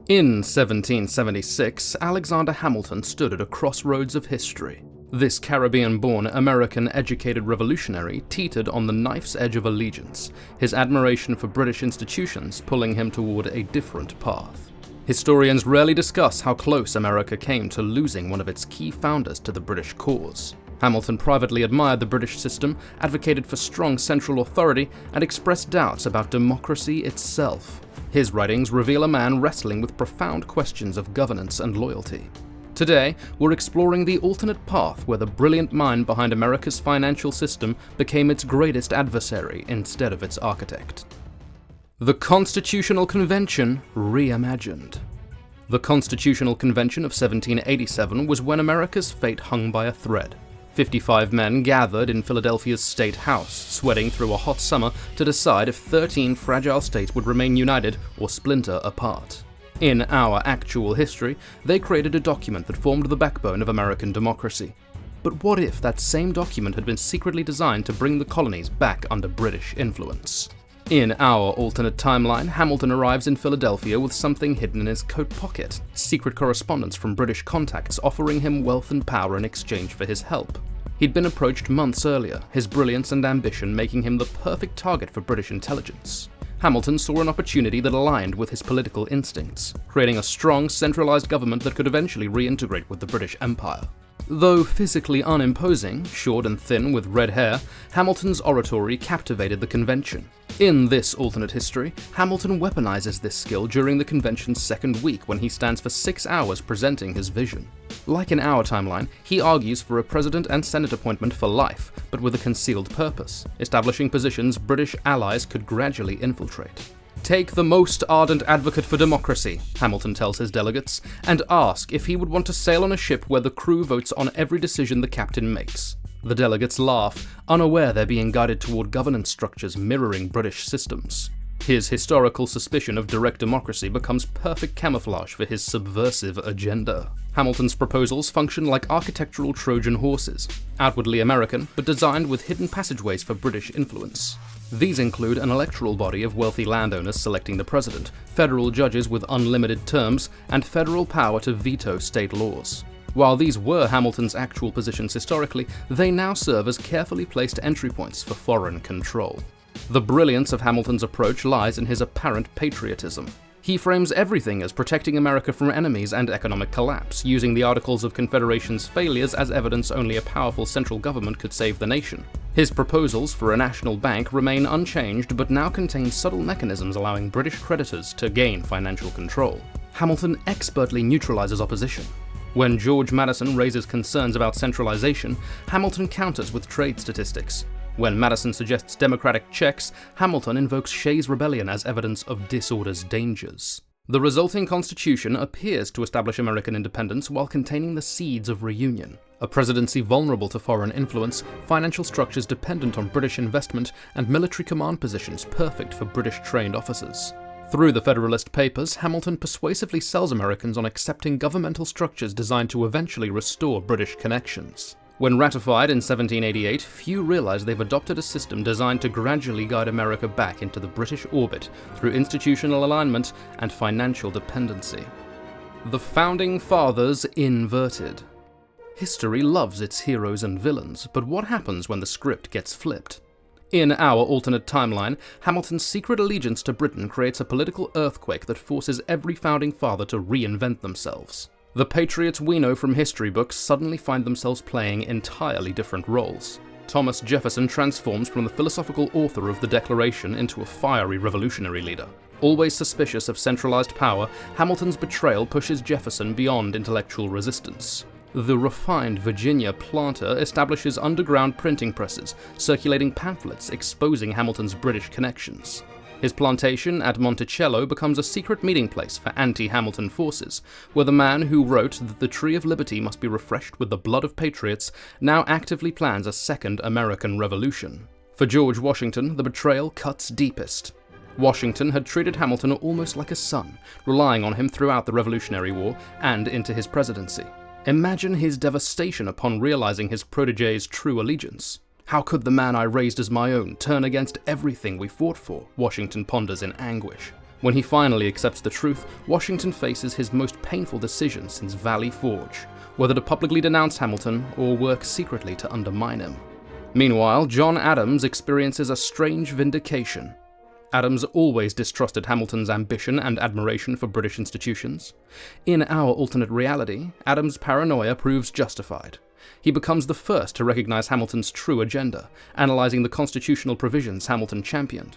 In 1776, Alexander Hamilton stood at a crossroads of history. This Caribbean-born, American-educated revolutionary teetered on the knife's edge of allegiance, his admiration for British institutions pulling him toward a different path. Historians rarely discuss how close America came to losing one of its key founders to the British cause. Hamilton privately admired the British system, advocated for strong central authority, and expressed doubts about democracy itself. His writings reveal a man wrestling with profound questions of governance and loyalty. Today, we're exploring the alternate path where the brilliant mind behind America's financial system became its greatest adversary instead of its architect. The Constitutional Convention reimagined. The Constitutional Convention of 1787 was when America's fate hung by a thread. 55 men gathered in Philadelphia's State House, sweating through a hot summer to decide if 13 fragile states would remain united or splinter apart. In our actual history, they created a document that formed the backbone of American democracy. But what if that same document had been secretly designed to bring the colonies back under British influence? In our alternate timeline, Hamilton arrives in Philadelphia with something hidden in his coat pocket, secret correspondence from British contacts offering him wealth and power in exchange for his help. He'd been approached months earlier, his brilliance and ambition making him the perfect target for British intelligence. Hamilton saw an opportunity that aligned with his political instincts, creating a strong, centralized government that could eventually reintegrate with the British Empire. Though physically unimposing, short and thin with red hair, Hamilton's oratory captivated the convention. In this alternate history, Hamilton weaponizes this skill during the convention's second week when he stands for 6 hours presenting his vision. Like in our timeline, he argues for a president and senate appointment for life, but with a concealed purpose, establishing positions British allies could gradually infiltrate. Take the most ardent advocate for democracy, Hamilton tells his delegates, and ask if he would want to sail on a ship where the crew votes on every decision the captain makes. The delegates laugh, unaware they're being guided toward governance structures mirroring British systems. His historical suspicion of direct democracy becomes perfect camouflage for his subversive agenda. Hamilton's proposals function like architectural Trojan horses, outwardly American, but designed with hidden passageways for British influence. These include an electoral body of wealthy landowners selecting the president, federal judges with unlimited terms, and federal power to veto state laws. While these were Hamilton's actual positions historically, they now serve as carefully placed entry points for foreign control. The brilliance of Hamilton's approach lies in his apparent patriotism. He frames everything as protecting America from enemies and economic collapse, using the Articles of Confederation's failures as evidence only a powerful central government could save the nation. His proposals for a national bank remain unchanged but now contain subtle mechanisms allowing British creditors to gain financial control. Hamilton expertly neutralizes opposition. When George Madison raises concerns about centralization, Hamilton counters with trade statistics. When Madison suggests democratic checks, Hamilton invokes Shays' Rebellion as evidence of disorder's dangers. The resulting constitution appears to establish American independence while containing the seeds of reunion. A presidency vulnerable to foreign influence, financial structures dependent on British investment, and military command positions perfect for British-trained officers. Through the Federalist Papers, Hamilton persuasively sells Americans on accepting governmental structures designed to eventually restore British connections. When ratified in 1788, few realize they've adopted a system designed to gradually guide America back into the British orbit through institutional alignment and financial dependency. The Founding Fathers inverted. History loves its heroes and villains, but what happens when the script gets flipped? In our alternate timeline, Hamilton's secret allegiance to Britain creates a political earthquake that forces every founding father to reinvent themselves. The patriots we know from history books suddenly find themselves playing entirely different roles. Thomas Jefferson transforms from the philosophical author of the Declaration into a fiery revolutionary leader. Always suspicious of centralized power, Hamilton's betrayal pushes Jefferson beyond intellectual resistance. The refined Virginia planter establishes underground printing presses, circulating pamphlets exposing Hamilton's British connections. His plantation at Monticello becomes a secret meeting place for anti-Hamilton forces, where the man who wrote that the Tree of Liberty must be refreshed with the blood of patriots now actively plans a second American Revolution. For George Washington, the betrayal cuts deepest. Washington had treated Hamilton almost like a son, relying on him throughout the Revolutionary War and into his presidency. Imagine his devastation upon realizing his protege's true allegiance. How could the man I raised as my own turn against everything we fought for? Washington ponders in anguish. When he finally accepts the truth, Washington faces his most painful decision since Valley Forge, whether to publicly denounce Hamilton or work secretly to undermine him. Meanwhile, John Adams experiences a strange vindication. Adams always distrusted Hamilton's ambition and admiration for British institutions. In our alternate reality, Adams' paranoia proves justified. He becomes the first to recognize Hamilton's true agenda, analyzing the constitutional provisions Hamilton championed.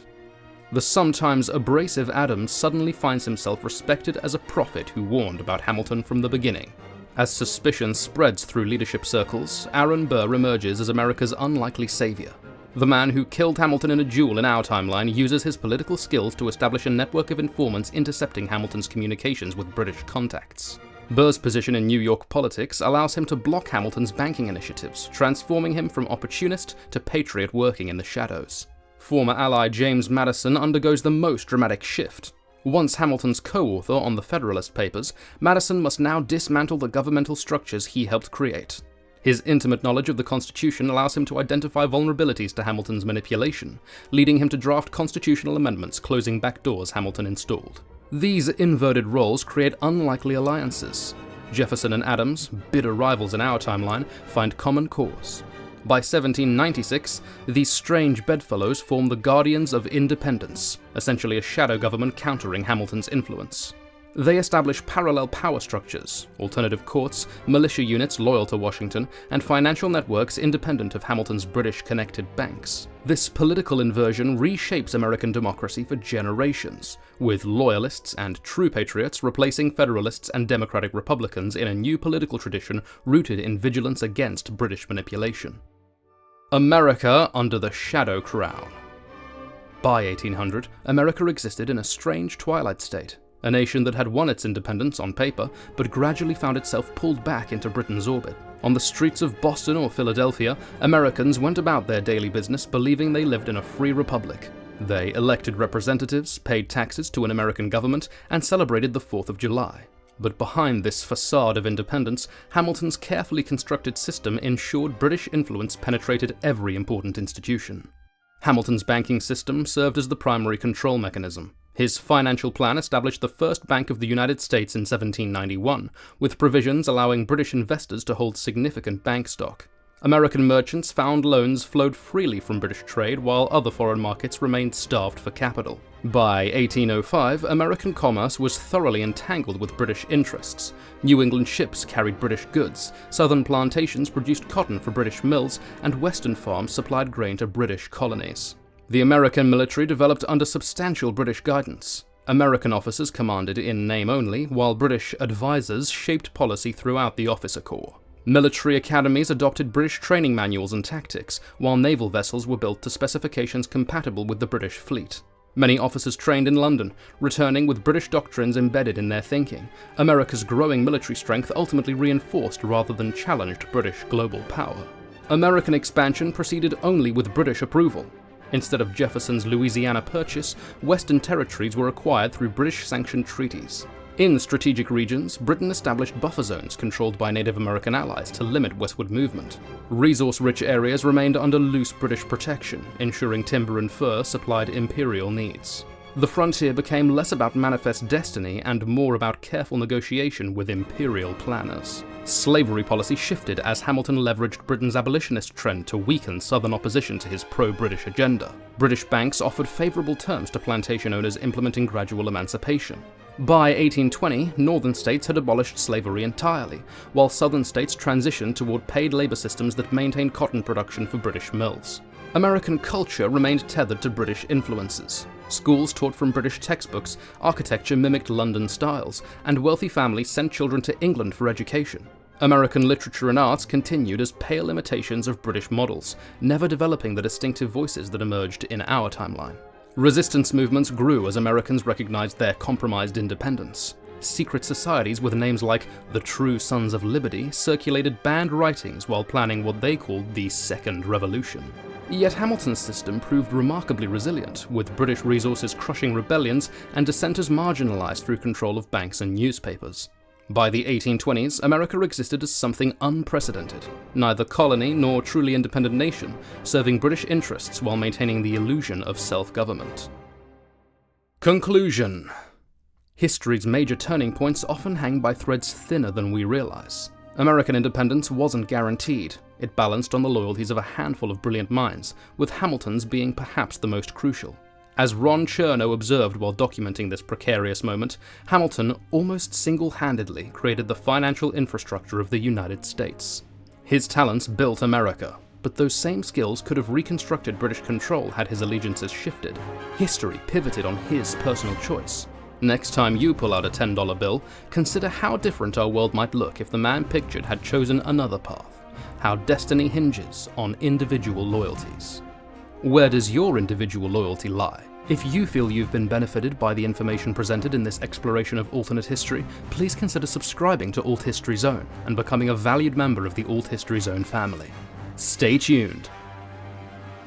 The sometimes abrasive Adams suddenly finds himself respected as a prophet who warned about Hamilton from the beginning. As suspicion spreads through leadership circles, Aaron Burr emerges as America's unlikely savior. The man who killed Hamilton in a duel in our timeline uses his political skills to establish a network of informants intercepting Hamilton's communications with British contacts. Burr's position in New York politics allows him to block Hamilton's banking initiatives, transforming him from opportunist to patriot working in the shadows. Former ally James Madison undergoes the most dramatic shift. Once Hamilton's co-author on the Federalist Papers, Madison must now dismantle the governmental structures he helped create. His intimate knowledge of the Constitution allows him to identify vulnerabilities to Hamilton's manipulation, leading him to draft constitutional amendments closing back doors Hamilton installed. These inverted roles create unlikely alliances. Jefferson and Adams, bitter rivals in our timeline, find common cause. By 1796, these strange bedfellows form the Guardians of Independence, essentially a shadow government countering Hamilton's influence. They establish parallel power structures, alternative courts, militia units loyal to Washington, and financial networks independent of Hamilton's British-connected banks. This political inversion reshapes American democracy for generations, with loyalists and true patriots replacing Federalists and Democratic Republicans in a new political tradition rooted in vigilance against British manipulation. America under the Shadow Crown. By 1800, America existed in a strange twilight state. A nation that had won its independence on paper, but gradually found itself pulled back into Britain's orbit. On the streets of Boston or Philadelphia, Americans went about their daily business believing they lived in a free republic. They elected representatives, paid taxes to an American government, and celebrated the 4th of July. But behind this facade of independence, Hamilton's carefully constructed system ensured British influence penetrated every important institution. Hamilton's banking system served as the primary control mechanism. His financial plan established the first Bank of the United States in 1791, with provisions allowing British investors to hold significant bank stock. American merchants found loans flowed freely from British trade, while other foreign markets remained starved for capital. By 1805, American commerce was thoroughly entangled with British interests. New England ships carried British goods, southern plantations produced cotton for British mills, and western farms supplied grain to British colonies. The American military developed under substantial British guidance. American officers commanded in name only, while British advisors shaped policy throughout the officer corps. Military academies adopted British training manuals and tactics, while naval vessels were built to specifications compatible with the British fleet. Many officers trained in London, returning with British doctrines embedded in their thinking. America's growing military strength ultimately reinforced rather than challenged British global power. American expansion proceeded only with British approval. Instead of Jefferson's Louisiana Purchase, Western territories were acquired through British-sanctioned treaties. In strategic regions, Britain established buffer zones controlled by Native American allies to limit westward movement. Resource-rich areas remained under loose British protection, ensuring timber and fur supplied imperial needs. The frontier became less about manifest destiny and more about careful negotiation with imperial planners. Slavery policy shifted as Hamilton leveraged Britain's abolitionist trend to weaken Southern opposition to his pro-British agenda. British banks offered favourable terms to plantation owners implementing gradual emancipation. By 1820, northern states had abolished slavery entirely, while southern states transitioned toward paid labour systems that maintained cotton production for British mills. American culture remained tethered to British influences. Schools taught from British textbooks, architecture mimicked London styles, and wealthy families sent children to England for education. American literature and arts continued as pale imitations of British models, never developing the distinctive voices that emerged in our timeline. Resistance movements grew as Americans recognized their compromised independence. Secret societies with names like the True Sons of Liberty circulated banned writings while planning what they called the Second Revolution. Yet Hamilton's system proved remarkably resilient, with British resources crushing rebellions and dissenters marginalized through control of banks and newspapers. By the 1820s, America existed as something unprecedented, neither colony nor truly independent nation, serving British interests while maintaining the illusion of self-government. Conclusion. History's major turning points often hang by threads thinner than we realize. American independence wasn't guaranteed. It balanced on the loyalties of a handful of brilliant minds, with Hamilton's being perhaps the most crucial. As Ron Chernow observed while documenting this precarious moment, Hamilton almost single-handedly created the financial infrastructure of the United States. His talents built America, but those same skills could have reconstructed British control had his allegiances shifted. History pivoted on his personal choice. Next time you pull out a $10 bill, consider how different our world might look if the man pictured had chosen another path. How destiny hinges on individual loyalties. Where does your individual loyalty lie? If you feel you've been benefited by the information presented in this exploration of alternate history, please consider subscribing to Alt History Zone and becoming a valued member of the Alt History Zone family. Stay tuned!